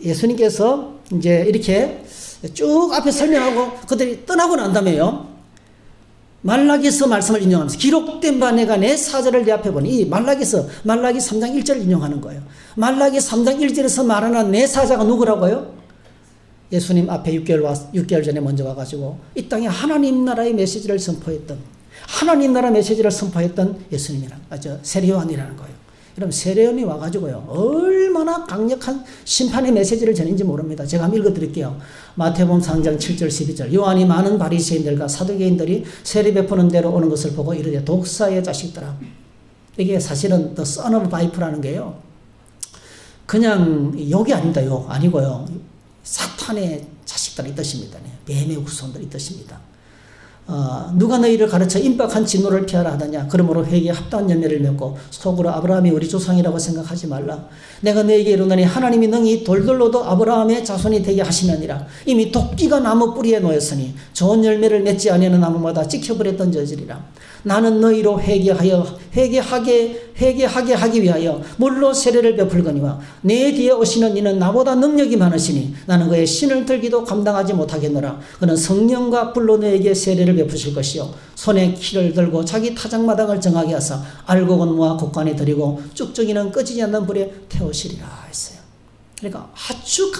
예수님께서 이제 이렇게 쭉 앞에 설명하고 그들이 떠나고 난 다음에요. 말라기서 말씀을 인용하면서 기록된 바 내가 내 사자를 내 앞에 보니 이 말라기 3장 1절을 인용하는 거예요. 말라기 3장 1절에서 말하는 내 사자가 누구라고요? 예수님 앞에 6개월 전에 먼저 와가지고 이 땅에 하나님 나라의 메시지를 선포했던 하나님 나라 메시지를 선포했던 세례요한이라는 거예요. 여러분 세례요한이 와가지고요 얼마나 강력한 심판의 메시지를 전했는지 모릅니다. 제가 한번 읽어드릴게요. 마태복음 3장 7절 12절 요한이 많은 바리새인들과 사두개인들이 세례 베푸는 대로 오는 것을 보고 이르되 독사의 자식들아. 이게 사실은 The Son of Vipera는 게요 그냥 욕이 아닙니다. 욕 아니고요 사탄의 자식들이 뜻입니다. 뱀의 후손들이 뜻입니다. 누가 너희를 가르쳐 임박한 진노를 피하라 하더냐. 그러므로 회개에 합당한 열매를 맺고 속으로 아브라함이 우리 조상이라고 생각하지 말라. 내가 너에게 이르노니 하나님이 능히 돌들로도 아브라함의 자손이 되게 하시느니라. 이미 도끼가 나무 뿌리에 놓였으니 좋은 열매를 맺지 아니하는 나무마다 찍혀버려 던져지리라. 나는 너희로 회개하게 하기 위하여 물로 세례를 베풀거니와 내 뒤에 오시는 이는 나보다 능력이 많으시니 나는 그의 신을 들기도 감당하지 못하겠노라. 그는 성령과 불로 너에게 세례를 베푸실 것이요 손에 키를 들고 자기 타작마당을 정하게 하사 알곡은 모아 곳간에 들이고 쭉쭉이는 꺼지지 않는 불에 태우시리라 했어요. 그러니까 아주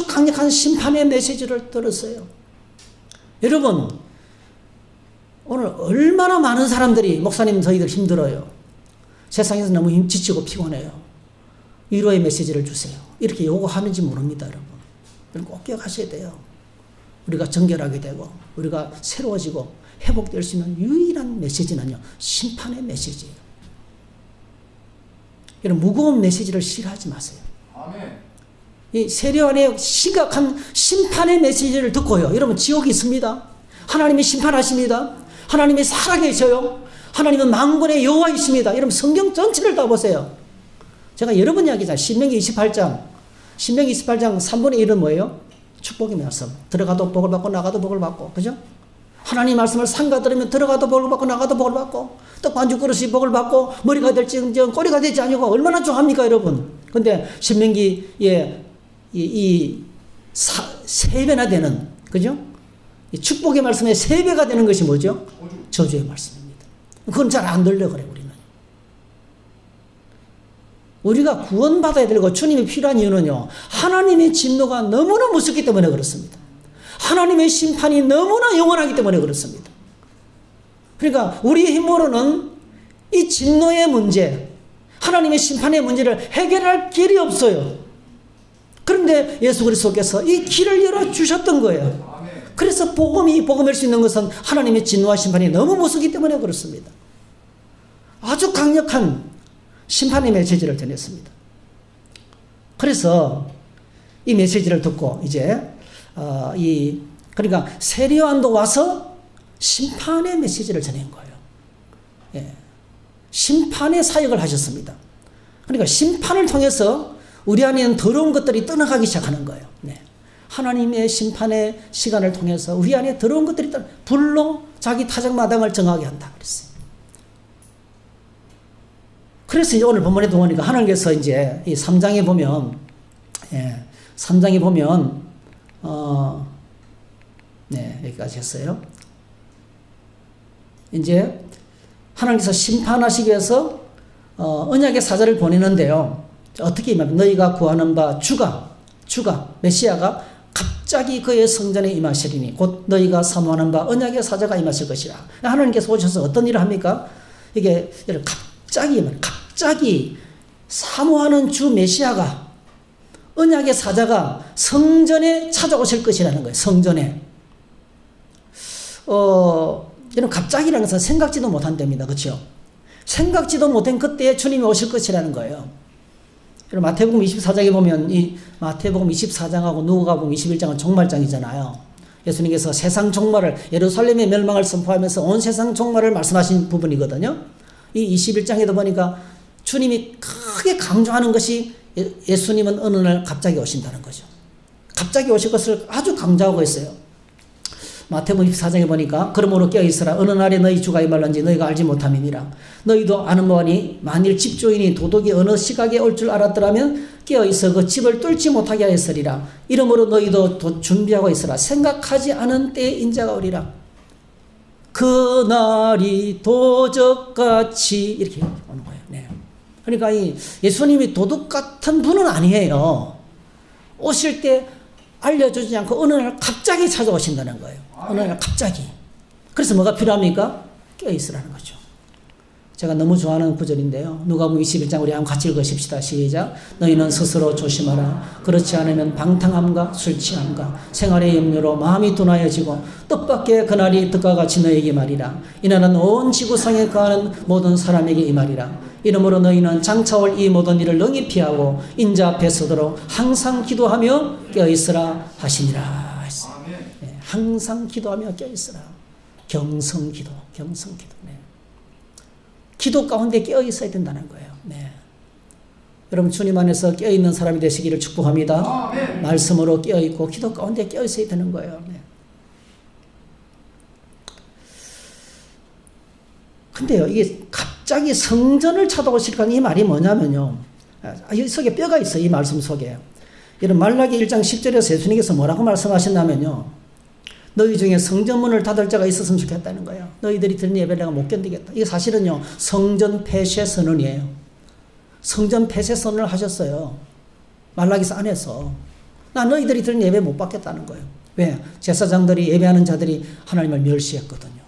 강력한 심판의 메시지를 들었어요. 여러분 오늘 얼마나 많은 사람들이 목사님 저희들 힘들어요. 세상에서 너무 지치고 피곤해요. 위로의 메시지를 주세요. 이렇게 요구하는지 모릅니다. 여러분 꼭 기억하셔야 돼요. 우리가 정결하게 되고 우리가 새로워지고 회복될 수 있는 유일한 메시지는요 심판의 메시지예요. 여러분 무거운 메시지를 싫어하지 마세요. 아멘. 이 세례요한의 심각한 심판의 메시지를 듣고요 여러분 지옥이 있습니다. 하나님이 심판하십니다. 하나님이 살아계셔요. 하나님은 만군의 여호와이십니다. 여러분 성경 전체를 다 보세요. 제가 여러 번 이야기했잖아요. 신명기 28장 3분의 1은 뭐예요? 축복의 말씀. 들어가도 복을 받고 나가도 복을 받고 그죠? 하나님 말씀을 삼가 들으면 들어가도 복을 받고 나가도 복을 받고 떡 반죽 그릇이 복을 받고 머리가 될지언정 꼬리가 되지 아니고 얼마나 좋아합니까 여러분. 근데 신명기에 이 3배나 되는 그죠? 이 축복의 말씀의 3배가 되는 것이 뭐죠? 저주의 말씀입니다. 그건 잘 안 들려 그래 우리는. 우리가 구원받아야 되고 주님이 필요한 이유는요. 하나님의 진노가 너무나 무섭기 때문에 그렇습니다. 하나님의 심판이 너무나 영원하기 때문에 그렇습니다. 그러니까 우리의 힘으로는 이 진노의 문제, 하나님의 심판의 문제를 해결할 길이 없어요. 그런데 예수 그리스도께서 이 길을 열어주셨던 거예요. 그래서 복음일 수 있는 것은 하나님의 진노와 심판이 너무 무섭기 때문에 그렇습니다. 아주 강력한 심판의 메시지를 전했습니다. 그래서 이 메시지를 듣고 이제 그러니까 세례요한도 와서 심판의 메시지를 전한 거예요. 예. 심판의 사역을 하셨습니다. 그러니까 심판을 통해서 우리 안에 있는 더러운 것들이 떠나가기 시작하는 거예요. 네. 하나님의 심판의 시간을 통해서 우리 안에 더러운 것들이 불로 자기 타작마당을 정하게 한다 그랬어요. 그래서 이제 오늘 본문에 보니까 하나님께서 이제 이 3장에 보면, 3장에 보면, 여기까지 했어요. 이제 하나님께서 심판하시기 위해서 언약의 사자를 보내는데요. 어떻게 임하면 너희가 구하는 바 주가 메시아가 갑자기 그의 성전에 임하시리니 곧 너희가 사모하는 바 언약의 사자가 임하실 것이라. 하나님께서 오셔서 어떤 일을 합니까? 이게 갑자기 사모하는 주 메시아가 언약의 사자가 성전에 찾아오실 것이라는 거예요. 성전에. 여러분 갑자기라는 것은 생각지도 못한답니다. 그렇죠? 생각지도 못한 그때에 주님이 오실 것이라는 거예요. 여러분 마태복음 24장에 보면 이 마태복음 24장하고 누가복음 21장은 종말장이잖아요. 예수님께서 세상 종말을 예루살렘의 멸망을 선포하면서 온 세상 종말을 말씀하신 부분이거든요. 이 21장에도 보니까 주님이 크게 강조하는 것이 예수님은 어느 날 갑자기 오신다는 거죠. 갑자기 오실 것을 아주 강조하고 있어요. 마태복음 24장에 보니까 그러므로 깨어있으라 어느 날에 너희 주가 임할런지 너희가 알지 못함이니라. 너희도 아는 바니 만일 집주인이 도둑이 어느 시각에 올 줄 알았더라면 깨어있어 그 집을 뚫지 못하게 하였으리라. 이러므로 너희도 준비하고 있으라. 생각하지 않은 때에 인자가 오리라. 그 날이 도적같이 이렇게 오는 거예요. 네. 그러니까 이 예수님이 도둑 같은 분은 아니에요. 오실 때 알려주지 않고 어느 날 갑자기 찾아오신다는 거예요. 어느 날 갑자기. 그래서 뭐가 필요합니까? 깨어있으라는 거죠. 제가 너무 좋아하는 구절인데요. 누가복음 21장 우리 한번 같이 읽으십시다. 시작. 너희는 스스로 조심하라. 그렇지 않으면 방탕함과 술 취함과 생활의 염려로 마음이 둔하여지고 뜻밖의 그날이 뜻과 같이 너에게 말이라. 이날은 온 지구상에 거하는 모든 사람에게 이 말이라. 이러므로 너희는 장차 올 이 모든 일을 능히 피하고 인자 앞에 서도록 항상 기도하며 깨어있으라 하시니라. 네, 항상 기도하며 깨어있으라. 경성기도. 네. 기도 가운데 깨어있어야 된다는 거예요. 네. 여러분 주님 안에서 깨어있는 사람이 되시기를 축복합니다. 말씀으로 깨어있고 기도 가운데 깨어있어야 되는 거예요. 네. 근데요, 이게 갑자기 성전을 찾아오실까 이 말이 뭐냐면요. 이 속에 뼈가 있어요. 이 말씀 속에. 이런 말라기 1장 10절에서 예수님께서 뭐라고 말씀하셨냐면요. 너희 중에 성전문을 닫을 자가 있었으면 좋겠다는 거예요. 너희들이 드린 예배를 내가 못 견디겠다. 이게 사실은요. 성전 폐쇄 선언이에요. 성전 폐쇄 선언을 하셨어요. 말라기서 안에서. 나 너희들이 드린 예배 못 받겠다는 거예요. 왜? 제사장들이 예배하는 자들이 하나님을 멸시했거든요.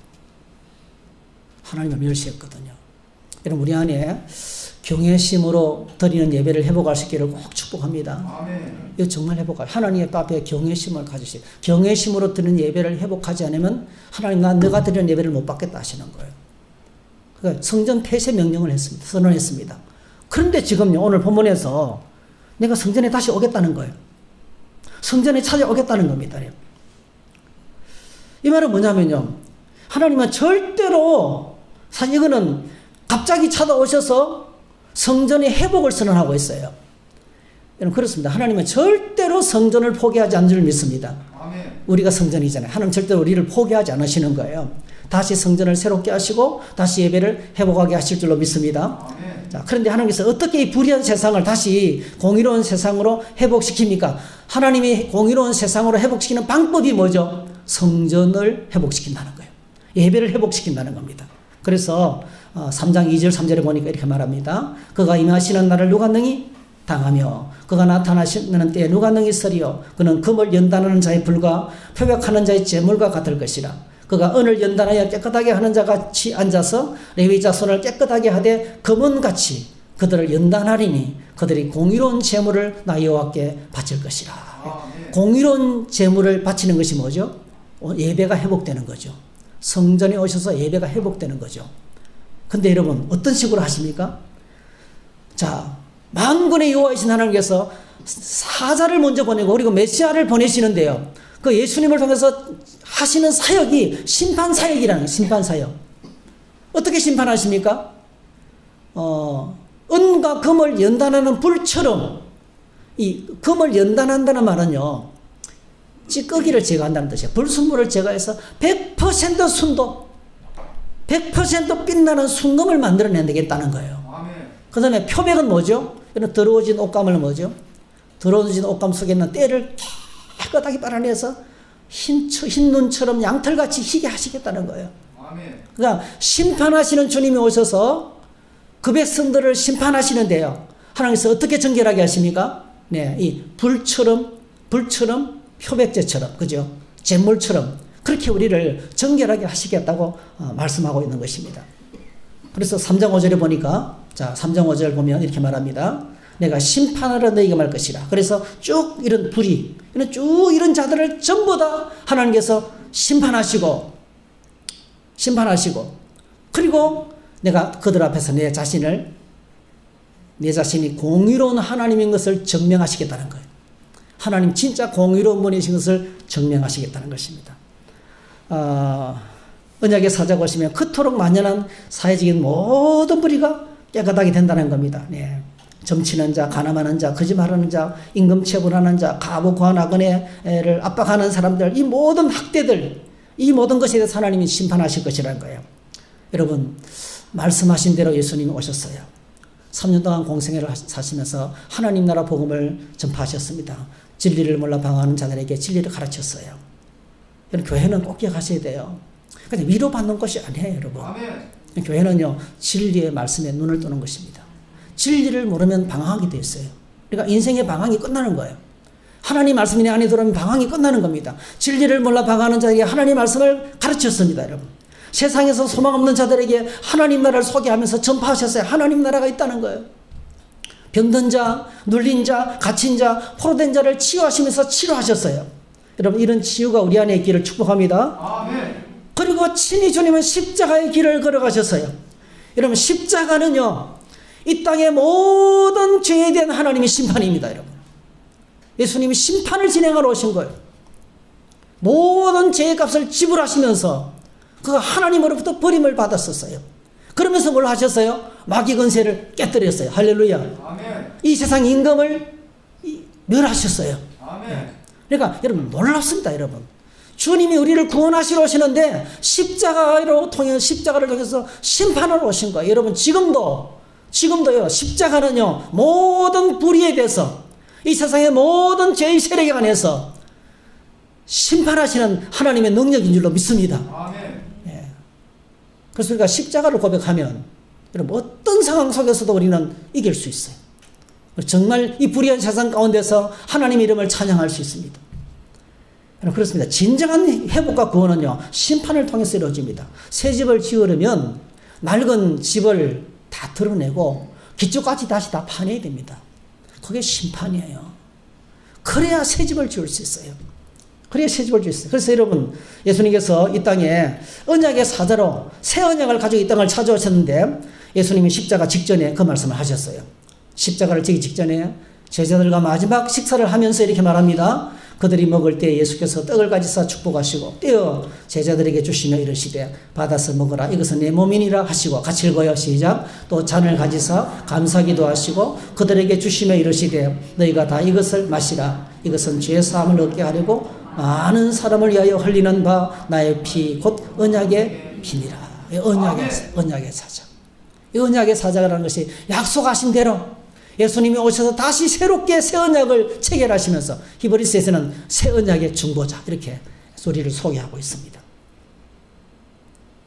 여러분 우리 안에 경외심으로 드리는 예배를 회복할 수 있기를 꼭 축복합니다. 이거 정말 회복할. 하나님의 앞에 경외심을 가지시고 경외심으로 드리는 예배를 회복하지 않으면 하나님 너가 드리는 예배를 못 받겠다 하시는 거예요. 그러니까 성전 폐쇄 명령을 했습니다. 선언했습니다. 그런데 지금요 오늘 본문에서 내가 성전에 다시 오겠다는 거예요. 성전에 찾아오겠다는 겁니다. 이 말은 뭐냐면요. 하나님은 절대로 사실 이거는 갑자기 찾아오셔서 성전의 회복을 선언하고 있어요. 여러분 그렇습니다. 하나님은 절대로 성전을 포기하지 않는 줄 믿습니다. 아멘. 우리가 성전이잖아요. 하나님 절대로 우리를 포기하지 않으시는 거예요. 다시 성전을 새롭게 하시고 다시 예배를 회복하게 하실 줄로 믿습니다. 아멘. 자, 그런데 하나님께서 어떻게 이 불의한 세상을 다시 공의로운 세상으로 회복시킵니까? 하나님이 공의로운 세상으로 회복시키는 방법이 뭐죠? 성전을 회복시킨다는 거예요. 예배를 회복시킨다는 겁니다. 그래서 3장 2절 3절에 보니까 이렇게 말합니다. 그가 임하시는 날을 누가 능히 당하며 그가 나타나시는 때에 누가 능히 서리요. 그는 금을 연단하는 자의 불과 표백하는 자의 재물과 같을 것이라. 그가 은을 연단하여 깨끗하게 하는 자 같이 앉아서 레위 자손을 깨끗하게 하되 금은같이 그들을 연단하리니 그들이 공의로운 재물을 나 여호와께 바칠 것이라. 공의로운 재물을 바치는 것이 뭐죠? 예배가 회복되는 거죠. 성전에 오셔서 예배가 회복되는 거죠. 근데 여러분 어떤 식으로 하십니까? 자, 만군의 여호와이신 하나님께서 사자를 먼저 보내고 그리고 메시아를 보내시는데요. 그 예수님을 통해서 하시는 사역이 심판사역이라는 심판사역. 어떻게 심판하십니까? 은과 금을 연단하는 불처럼 이 금을 연단한다는 말은요, 찌꺼기를 제거한다는 뜻이에요. 불순물을 제거해서 100% 순도, 100% 빛나는 순금을 만들어내야 되겠다는 거예요. 그 다음에 표백은 뭐죠? 이런 더러워진 옷감을 뭐죠? 더러워진 옷감 속에 있는 때를 깨끗하게 빨아내서 흰 눈처럼 양털같이 희게 하시겠다는 거예요. 그러니까 심판하시는 주님이 오셔서 그 백성들을 심판하시는데요. 하나님께서 어떻게 정결하게 하십니까? 네, 이 불처럼 표백제처럼, 그죠? 잿물처럼 그렇게 우리를 정결하게 하시겠다고 말씀하고 있는 것입니다. 그래서 3장 5절에 보니까, 자, 3장 5절 보면 이렇게 말합니다. 내가 심판하러 너희가 말 것이라. 그래서 쭉 이런 불이, 이런 자들을 전부 다 하나님께서 심판하시고, 그리고 내가 그들 앞에서 내 자신이 공의로운 하나님인 것을 증명하시겠다는 거예요. 하나님 진짜 공의로운 분이신 것을 증명하시겠다는 것입니다. 언약의 사자가 오시면 그토록 만연한 사회적인 모든 불의가 깨끗하게 된다는 겁니다. 네. 점치는 자, 가늠하는 자, 거짓말하는 자, 임금체불하는 자, 가부 고아나그네를 압박하는 사람들, 이 모든 학대들, 이 모든 것에 대해서 하나님이 심판하실 것이라는 거예요. 여러분, 말씀하신 대로 예수님이 오셨어요. 3년 동안 공생애를 사시면서 하나님 나라 복음을 전파하셨습니다. 진리를 몰라 방황하는 자들에게 진리를 가르쳤어요. 여러분, 교회는 꼭 기억하셔야 돼요. 그냥 위로받는 것이 아니에요, 여러분. 아멘. 교회는요, 진리의 말씀에 눈을 뜨는 것입니다. 진리를 모르면 방황하게 돼 있어요. 그러니까 인생의 방황이 끝나는 거예요. 하나님 말씀이 내 안에 들어오면 방황이 끝나는 겁니다. 진리를 몰라 방황하는 자에게 하나님 말씀을 가르쳤습니다, 여러분. 세상에서 소망 없는 자들에게 하나님 나라를 소개하면서 전파하셨어요. 하나님 나라가 있다는 거예요. 병든 자, 눌린 자, 갇힌 자, 포로된 자를 치유하시면서 치료하셨어요. 여러분, 이런 치유가 우리 안에 있기를 축복합니다. 아멘. 그리고 친히 주님은 십자가의 길을 걸어가셨어요. 여러분, 십자가는요, 이 땅의 모든 죄에 대한 하나님의 심판입니다, 여러분. 예수님이 심판을 진행하러 오신 거예요. 모든 죄의 값을 지불하시면서 그가 하나님으로부터 버림을 받았었어요. 그러면서 뭘 하셨어요? 마귀 권세를 깨뜨렸어요. 할렐루야. 아멘. 이 세상 임금을 멸하셨어요. 아멘. 그러니까 여러분, 놀랍습니다, 여러분. 주님이 우리를 구원하시러 오시는데 십자가를 통해서 심판하러 오신 거예요. 여러분, 지금도요, 십자가는요, 모든 불의에 대해서 이 세상의 모든 죄의 세력에 관해서 심판하시는 하나님의 능력인 줄로 믿습니다. 아멘. 예. 그래서 우리가 십자가를 고백하면 여러분, 어떤 상황 속에서도 우리는 이길 수 있어요. 정말 이 불의한 세상 가운데서 하나님 이름을 찬양할 수 있습니다. 그렇습니다. 진정한 회복과 구원은요, 심판을 통해서 이루어집니다. 새 집을 지으려면 낡은 집을 다 드러내고 기초까지 다시 다 파내야 됩니다. 그게 심판이에요. 그래야 새 집을 지을 수 있어요. 그래서 여러분, 예수님께서 이 땅에 언약의 사자로 새 언약을 가지고 이 땅을 찾아오셨는데 예수님이 십자가 직전에 그 말씀을 하셨어요. 십자가를 지기 직전에 제자들과 마지막 식사를 하면서 이렇게 말합니다. 그들이 먹을 때 예수께서 떡을 가지사 축복하시고 떼어 제자들에게 주시며 이르시되 받아서 먹으라, 이것은 내 몸이니라 하시고, 같이 읽어요. 시작. 또 잔을 가지사 감사기도 하시고 그들에게 주시며 이르시되 너희가 다 이것을 마시라, 이것은 죄 사함을 얻게 하려고 많은 사람을 위하여 흘리는 바 나의 피 곧 언약의 피니라. 언약의 사자. 이 언약의 사자라는 것이 약속하신 대로 예수님이 오셔서 다시 새롭게 새 언약을 체결하시면서 히브리서에서는 새 언약의 중보자, 이렇게 우리를 소개하고 있습니다.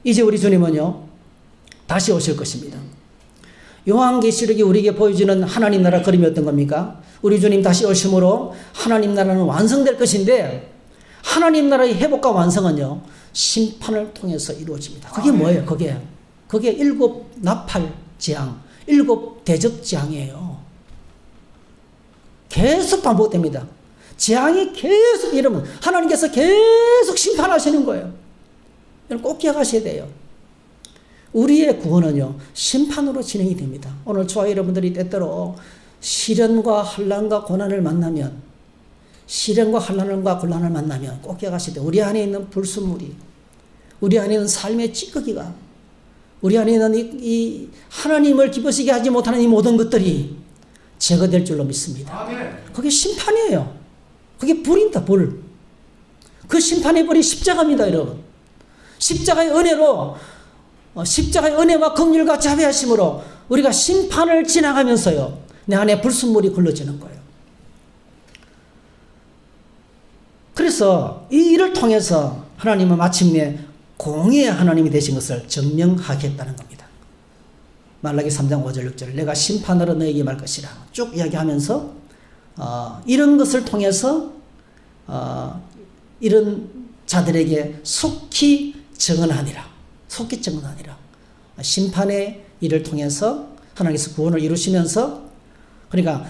이제 우리 주님은요, 다시 오실 것입니다. 요한계시록이 우리에게 보여주는 하나님 나라 그림이 어떤 겁니까? 우리 주님 다시 오심으로 하나님 나라는 완성될 것인데, 하나님 나라의 회복과 완성은요, 심판을 통해서 이루어집니다. 그게 뭐예요? 그게 7 나팔 재앙, 7 대접 재앙이에요. 계속 반복됩니다. 재앙이 계속 이러면 하나님께서 계속 심판하시는 거예요. 꼭 기억하셔야 돼요. 우리의 구원은요, 심판으로 진행이 됩니다. 오늘 저와 여러분들이 때때로 시련과 환난과 고난을 만나면, 시련과 환난과 곤란을 만나면 꼭 기억하셔야 돼요. 우리 안에 있는 불순물이, 우리 안에 있는 삶의 찌꺼기가, 우리 안에 있는 이 하나님을 기쁘시게 하지 못하는 이 모든 것들이 제거될 줄로 믿습니다. 그게 심판이에요. 그게 불입니다. 불. 그 심판의 불이 십자가입니다. 여러분. 십자가의 은혜로 십자가의 은혜와 긍휼과 자비하심으로 우리가 심판을 지나가면서요 내 안에 불순물이 걸러지는 거예요. 그래서 이 일을 통해서 하나님은 마침내 공의의 하나님이 되신 것을 증명하겠다는 겁니다. 말라기 3장 5절 6절 내가 심판으로 너에게 말 것이라 쭉 이야기하면서 이런 것을 통해서 이런 자들에게 속히 증언하니라. 속히 증언하니라. 심판의 일을 통해서 하나님께서 구원을 이루시면서 그러니까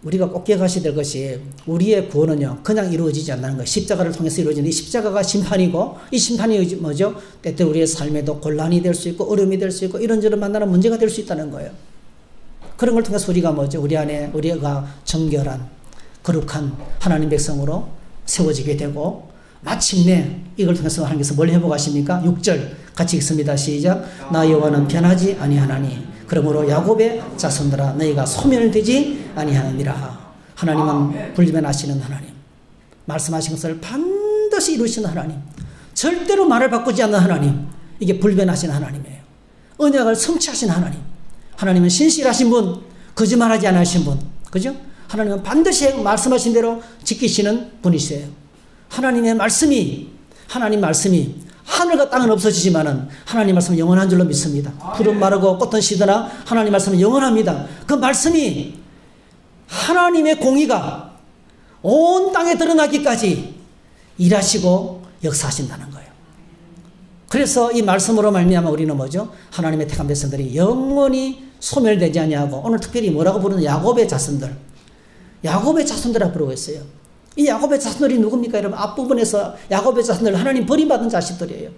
우리가 꼭 기억하셔야 될 것이 우리의 구원은요 그냥 이루어지지 않는 거예요. 십자가를 통해서 이루어지는 이 십자가가 심판이고 이 심판이 뭐죠? 때때로 우리의 삶에도 곤란이 될 수 있고 어려움이 될 수 있고 이런저런 만나는 문제가 될 수 있다는 거예요. 그런 걸 통해서 우리가 뭐죠? 우리 안에 우리가 정결한 거룩한 하나님 백성으로 세워지게 되고 마침내 이걸 통해서 하나님께서 뭘 회복하십니까? 6절 같이 읽습니다. 시작. 나 여호와는 변하지 아니하나니 그러므로 야곱의 자손들아 너희가 소멸되지 아니하느니라. 하나님은 불변하시는 하나님, 말씀하신 것을 반드시 이루시는 하나님, 절대로 말을 바꾸지 않는 하나님, 이게 불변하시는 하나님이에요. 언약을 성취하신 하나님, 하나님은 신실하신 분, 거짓말하지 않으신 분, 그죠? 하나님은 반드시 말씀하신 대로 지키시는 분이세요. 하나님의 말씀이, 하나님 말씀이 하늘과 땅은 없어지지만은 하나님 말씀은 영원한 줄로 믿습니다. 푸른 마르고 꽃은 시드나 하나님 말씀은 영원합니다. 그 말씀이 하나님의 공의가 온 땅에 드러나기까지 일하시고 역사하신다는 거예요. 그래서 이 말씀으로 말미암아 우리는 뭐죠? 하나님의 택한 백성들이 영원히 소멸되지 아니하고 오늘 특별히 뭐라고 부르는 야곱의 자손들, 야곱의 자손들이라고 부르고 있어요. 이 야곱의 자손들이 누굽니까? 여러분 앞부분에서 야곱의 자손들 하나님 버림받은 자식들이에요.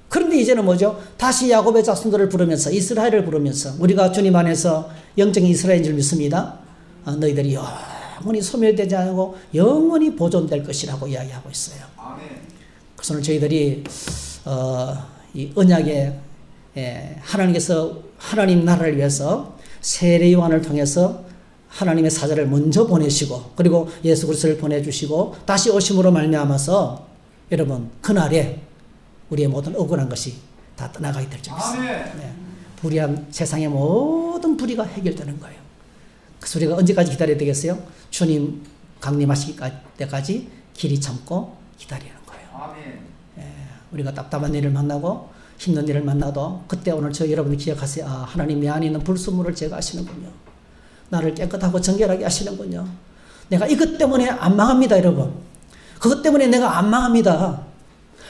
그런데 이제는 뭐죠? 다시 야곱의 자손들을 부르면서 이스라엘을 부르면서 우리가 주님 안에서 영적인 이스라엘인 줄 믿습니다. 너희들이 영원히 소멸되지 않고 영원히 보존될 것이라고 이야기하고 있어요. 그래서 오늘 저희들이 이 언약의 하나님께서 하나님 나라를 위해서 세례 요한을 통해서 하나님의 사자를 먼저 보내시고 그리고 예수 그리스도를 보내주시고 다시 오심으로 말미암아서 여러분 그날에 우리의 모든 억울한 것이 다 떠나가게 될 줄 믿습니다. 불의한 세상의 모든 불의가 해결되는 거예요. 그래서 우리가 언제까지 기다려야 되겠어요? 주님 강림하실 때까지 길이 참고 기다리는 거예요. 우리가 답답한 일을 만나고 힘든 일을 만나도 그때 오늘 여러분이 기억하세요. 하나님 내 안에 있는 불순물을 제거하시는군요. 나를 깨끗하고 정결하게 하시는군요. 내가 이것 때문에 안 망합니다, 여러분. 그것 때문에 내가 안 망합니다.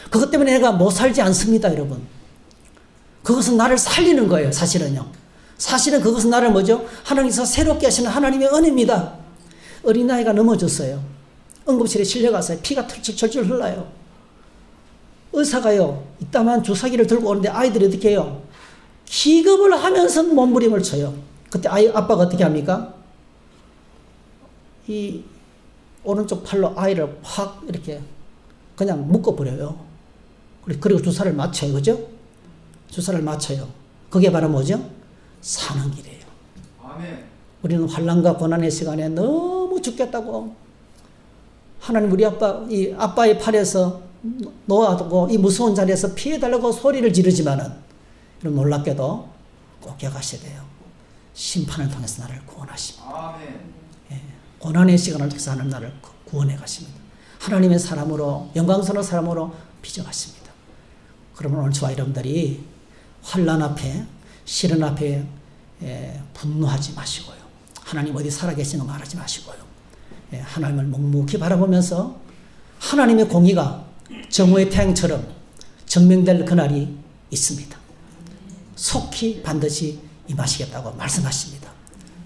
그것 때문에 내가 못 살지 않습니다, 여러분. 그것은 나를 살리는 거예요, 사실은요. 사실은 그것은 나를 뭐죠? 하나님께서 새롭게 하시는 하나님의 은혜입니다. 어린아이가 넘어졌어요. 응급실에 실려가서요. 피가 철철 흘러요. 의사가요, 이따만 주사기를 들고 오는데 아이들이 어떻게 해요? 기겁을 하면서 몸부림을 쳐요. 그때 아빠가 어떻게 합니까? 이 오른쪽 팔로 아이를 확 이렇게 그냥 묶어버려요. 그리고 주사를 맞춰요. 그죠? 주사를 맞춰요. 그게 바로 뭐죠? 사는 길이에요. 아멘. 우리는 환난과 고난의 시간에 너무 죽겠다고 하나님 우리 이 아빠의 팔에서 놓아두고 이 무서운 자리에서 피해달라고 소리를 지르지만은 놀랍게도 꼭 기억하셔야 돼요. 심판을 통해서 나를 구원하십니다. 고난의 시간을 통해서 하나님 나를 구원해 가십니다. 하나님의 사람으로 영광스러운 사람으로 빚어가십니다. 그러면 오늘 저와 여러분들이 환난 앞에 시련 앞에 분노하지 마시고요. 하나님 어디 살아계시는 거 말하지 마시고요. 하나님을 묵묵히 바라보면서 하나님의 공의가 정오의 태양처럼 증명될 그날이 있습니다. 속히 반드시 임하시겠다고 말씀하십니다.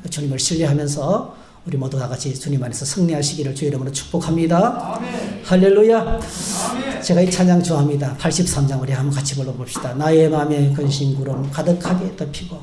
주님을 신뢰하면서 우리 모두 다 같이 주님 안에서 승리하시기를 주의 이름으로 축복합니다. 아멘. 할렐루야. 아멘. 제가 이 찬양 좋아합니다. 83장 우리 한번 같이 불러봅시다. 나의 마음에 근심 구름 가득하게 덮이고